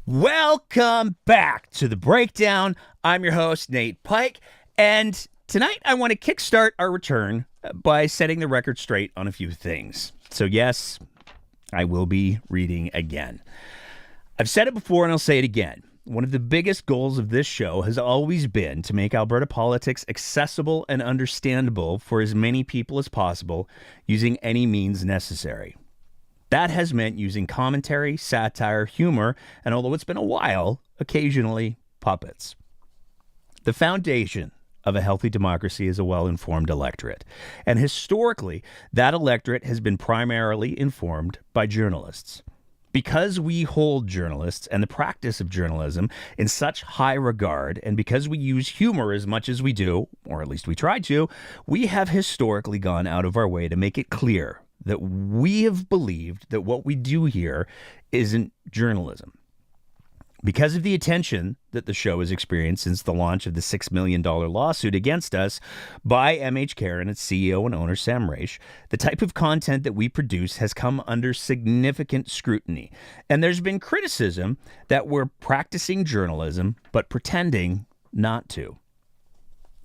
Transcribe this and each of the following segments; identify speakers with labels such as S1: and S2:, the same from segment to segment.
S1: Welcome back to The Breakdown. I'm your host, Nate Pike, and tonight I want to kickstart our return by setting the record straight on a few things. So yes, I will be reading again. I've said it before and I'll say it again. One of the biggest goals of this show has always been to make Alberta politics accessible and understandable for as many people as possible using any means necessary. That has meant using commentary, satire, humor, and although it's been a while, occasionally puppets. The foundation of a healthy democracy is a well-informed electorate. And historically, that electorate has been primarily informed by journalists. Because we hold journalists and the practice of journalism in such high regard, and because we use humor as much as we do, or at least we try to, we have historically gone out of our way to make it clear that we have believed that what we do here isn't journalism. Because of the attention that the show has experienced since the launch of the $6 million lawsuit against us by MHCare and its CEO and owner, Sam Mraiche, the type of content that we produce has come under significant scrutiny. And there's been criticism that we're practicing journalism, but pretending not to.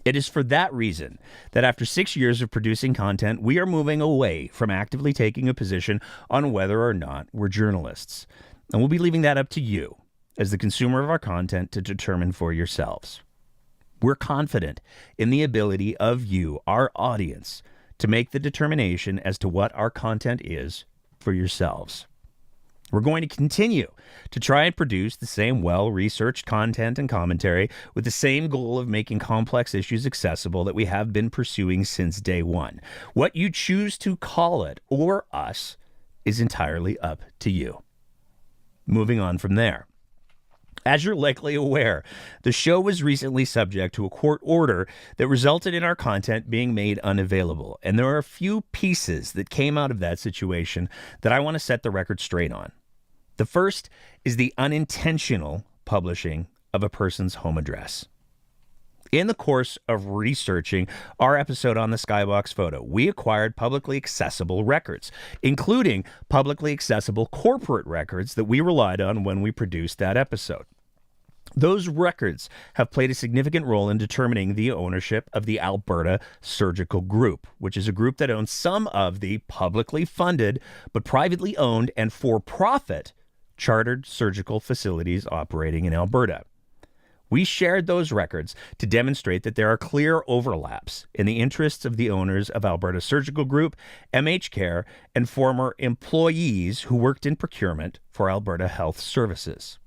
S1: It is for that reason that after 6 years of producing content, we are moving away from actively taking a position on whether or not we're journalists. And we'll be leaving that up to you, as the consumer of our content, to determine for yourselves. We're confident in the ability of you, our audience, to make the determination as to what our content is for yourselves. We're going to continue to try and produce the same well-researched content and commentary with the same goal of making complex issues accessible that we have been pursuing since day one. What you choose to call it or us is entirely up to you. Moving on from there. As you're likely aware, the show was recently subject to a court order that resulted in our content being made unavailable. And there are a few pieces that came out of that situation that I want to set the record straight on. The first is the unintentional publishing of a person's home address. In the course of researching our episode on the skybox photo, we acquired publicly accessible records, including publicly accessible corporate records that we relied on when we produced that episode. Those records have played a significant role in determining the ownership of the Alberta Surgical Group, which is a group that owns some of the publicly funded but privately owned and for-profit chartered surgical facilities operating in Alberta. We shared those records to demonstrate that there are clear overlaps in the interests of the owners of Alberta Surgical Group, MHCare, and former employees who worked in procurement for Alberta Health Services.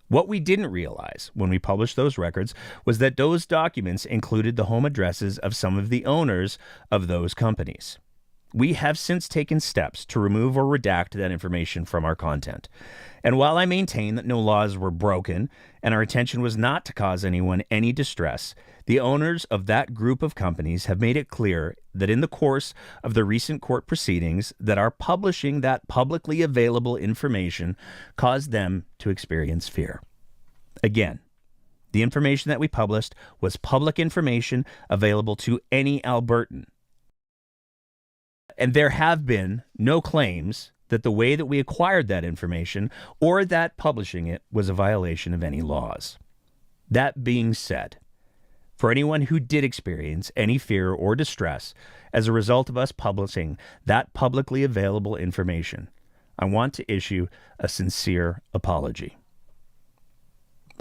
S1: What we didn't realize when we published those records was that those documents included the home addresses of some of the owners of those companies. We have since taken steps to remove or redact that information from our content. And while I maintain that no laws were broken and our intention was not to cause anyone any distress, the owners of that group of companies have made it clear that in the course of the recent court proceedings that our publishing that publicly available information caused them to experience fear. Again, the information that we published was public information available to any Albertan. And there have been no claims that the way that we acquired that information or that publishing it was a violation of any laws. That being said, for anyone who did experience any fear or distress as a result of us publishing that publicly available information, I want to issue a sincere apology.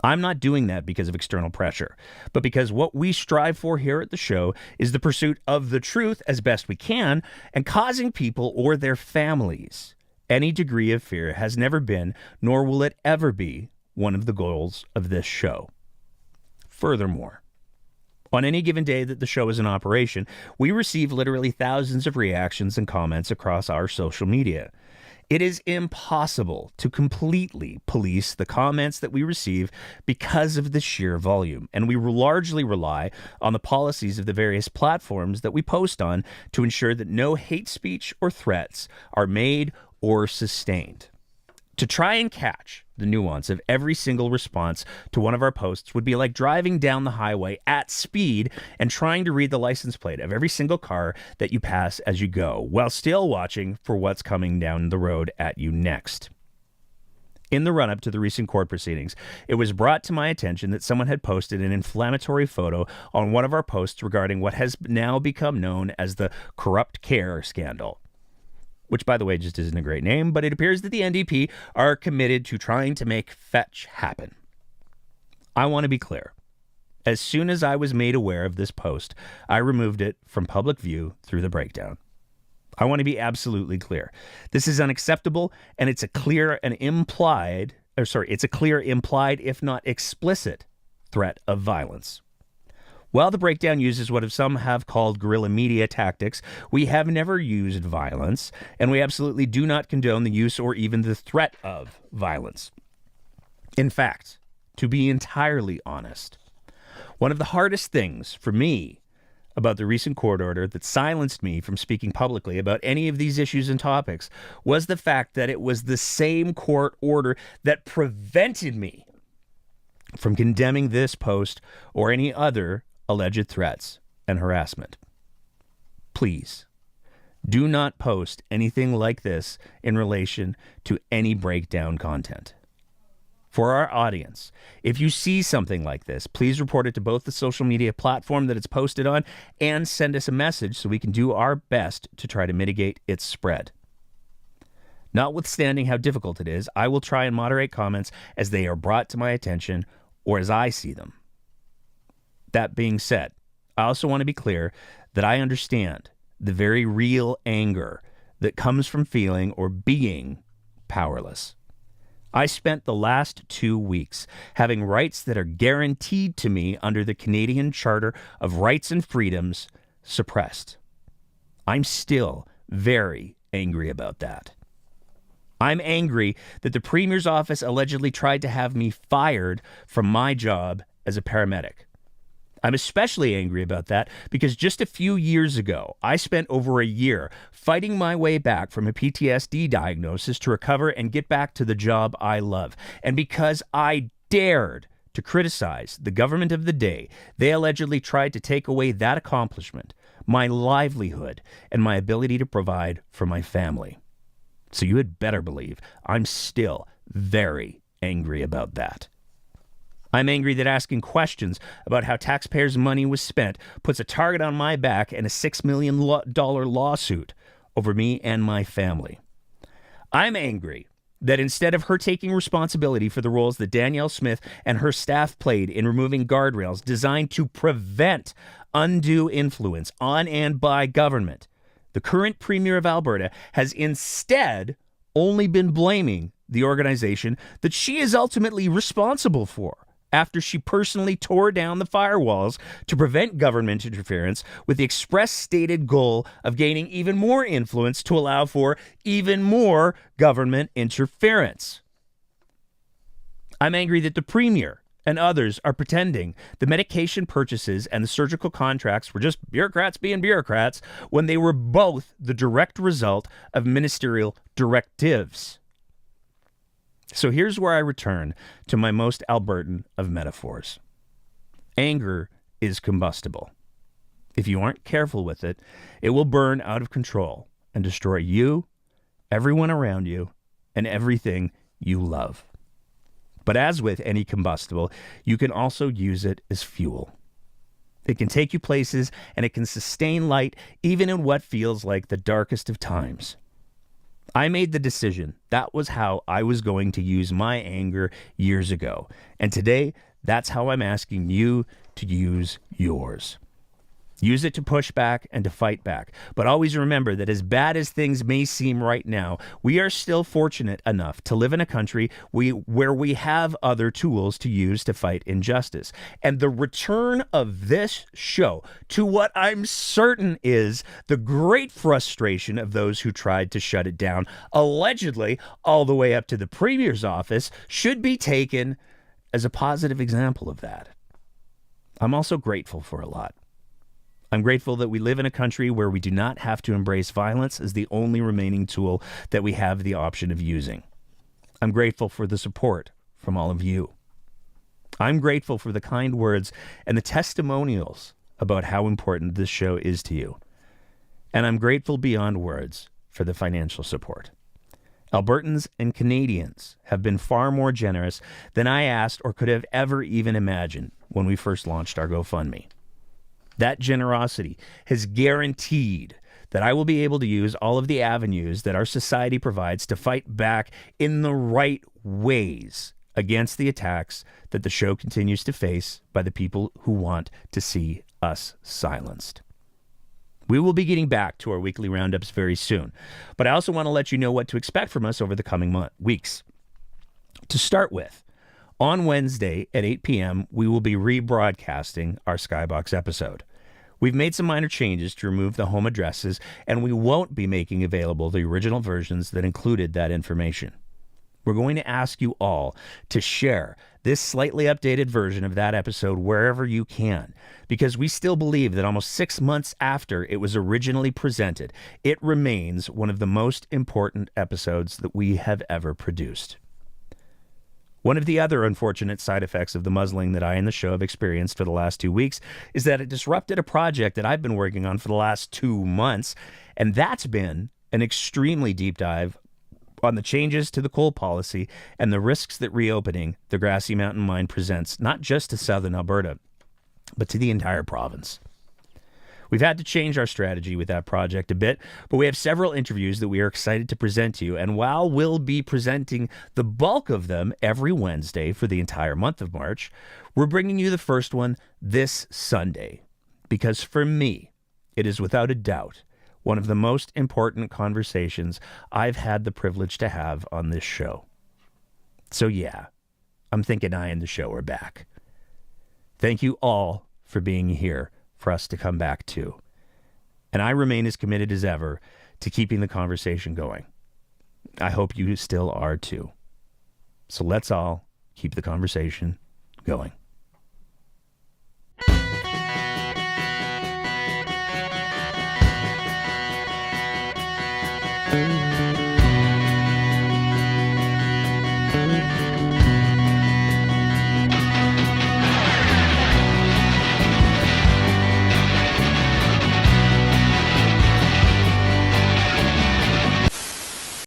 S1: I'm not doing that because of external pressure, but because what we strive for here at the show is the pursuit of the truth as best we can, and causing people or their families any degree of fear has never been, nor will it ever be, one of the goals of this show. Furthermore, on any given day that the show is in operation, we receive literally thousands of reactions and comments across our social media. It is impossible to completely police the comments that we receive because of the sheer volume, and we largely rely on the policies of the various platforms that we post on to ensure that no hate speech or threats are made or sustained. To try and catch the nuance of every single response to one of our posts would be like driving down the highway at speed and trying to read the license plate of every single car that you pass as you go, while still watching for what's coming down the road at you next. In the run-up to the recent court proceedings, it was brought to my attention that someone had posted an inflammatory photo on one of our posts regarding what has now become known as the corrupt care scandal. Which, by the way, just isn't a great name, but it appears that the NDP are committed to trying to make fetch happen. I want to be clear. As soon as I was made aware of this post, I removed it from public view through the breakdown. I want to be absolutely clear. This is unacceptable, and it's a clear, implied, if not explicit, threat of violence. While the breakdown uses what some have called guerrilla media tactics, we have never used violence, and we absolutely do not condone the use or even the threat of violence. In fact, to be entirely honest, one of the hardest things for me about the recent court order that silenced me from speaking publicly about any of these issues and topics was the fact that it was the same court order that prevented me from condemning this post or any other alleged threats and harassment. Please, do not post anything like this in relation to any breakdown content. For our audience, if you see something like this, please report it to both the social media platform that it's posted on and send us a message so we can do our best to try to mitigate its spread. Notwithstanding how difficult it is, I will try and moderate comments as they are brought to my attention or as I see them. That being said, I also want to be clear that I understand the very real anger that comes from feeling or being powerless. I spent the last 2 weeks having rights that are guaranteed to me under the Canadian Charter of Rights and Freedoms suppressed. I'm still very angry about that. I'm angry that the Premier's office allegedly tried to have me fired from my job as a paramedic. I'm especially angry about that because just a few years ago, I spent over a year fighting my way back from a PTSD diagnosis to recover and get back to the job I love. And because I dared to criticize the government of the day, they allegedly tried to take away that accomplishment, my livelihood, and my ability to provide for my family. So you had better believe I'm still very angry about that. I'm angry that asking questions about how taxpayers' money was spent puts a target on my back and a $6 million lawsuit over me and my family. I'm angry that instead of her taking responsibility for the roles that Danielle Smith and her staff played in removing guardrails designed to prevent undue influence on and by government, the current Premier of Alberta has instead only been blaming the organization that she is ultimately responsible for, after she personally tore down the firewalls to prevent government interference with the express stated goal of gaining even more influence to allow for even more government interference. I'm angry that the Premier and others are pretending the medication purchases and the surgical contracts were just bureaucrats being bureaucrats when they were both the direct result of ministerial directives. So here's where I return to my most Albertan of metaphors. Anger is combustible. If you aren't careful with it, it will burn out of control and destroy you, everyone around you, and everything you love. But as with any combustible, you can also use it as fuel. It can take you places, and it can sustain light even in what feels like the darkest of times. I made the decision that was how I was going to use my anger years ago. And today, that's how I'm asking you to use yours. Use it to push back and to fight back. But always remember that as bad as things may seem right now, we are still fortunate enough to live in a country where we have other tools to use to fight injustice. And the return of this show to what I'm certain is the great frustration of those who tried to shut it down, allegedly all the way up to the Premier's office, should be taken as a positive example of that. I'm also grateful for a lot. I'm grateful that we live in a country where we do not have to embrace violence as the only remaining tool that we have the option of using. I'm grateful for the support from all of you. I'm grateful for the kind words and the testimonials about how important this show is to you. And I'm grateful beyond words for the financial support. Albertans and Canadians have been far more generous than I asked or could have ever even imagined when we first launched our GoFundMe. That generosity has guaranteed that I will be able to use all of the avenues that our society provides to fight back in the right ways against the attacks that the show continues to face by the people who want to see us silenced. We will be getting back to our weekly roundups very soon, but I also want to let you know what to expect from us over the coming weeks. To start with, on Wednesday at 8 p.m., we will be rebroadcasting our Skybox episode. We've made some minor changes to remove the home addresses, and we won't be making available the original versions that included that information. We're going to ask you all to share this slightly updated version of that episode wherever you can, because we still believe that almost 6 months after it was originally presented, it remains one of the most important episodes that we have ever produced. One of the other unfortunate side effects of the muzzling that I and the show have experienced for the last 2 weeks is that it disrupted a project that I've been working on for the last 2 months, and that's been an extremely deep dive on the changes to the coal policy and the risks that reopening the Grassy Mountain Mine presents, not just to southern Alberta, but to the entire province. We've had to change our strategy with that project a bit, but we have several interviews that we are excited to present to you, and while we'll be presenting the bulk of them every Wednesday for the entire month of March, we're bringing you the first one this Sunday, because for me, it is without a doubt one of the most important conversations I've had the privilege to have on this show. So yeah, I'm thinking I and the show are back. Thank you all for being here for us to come back to. And I remain as committed as ever to keeping the conversation going. I hope you still are too. So let's all keep the conversation going.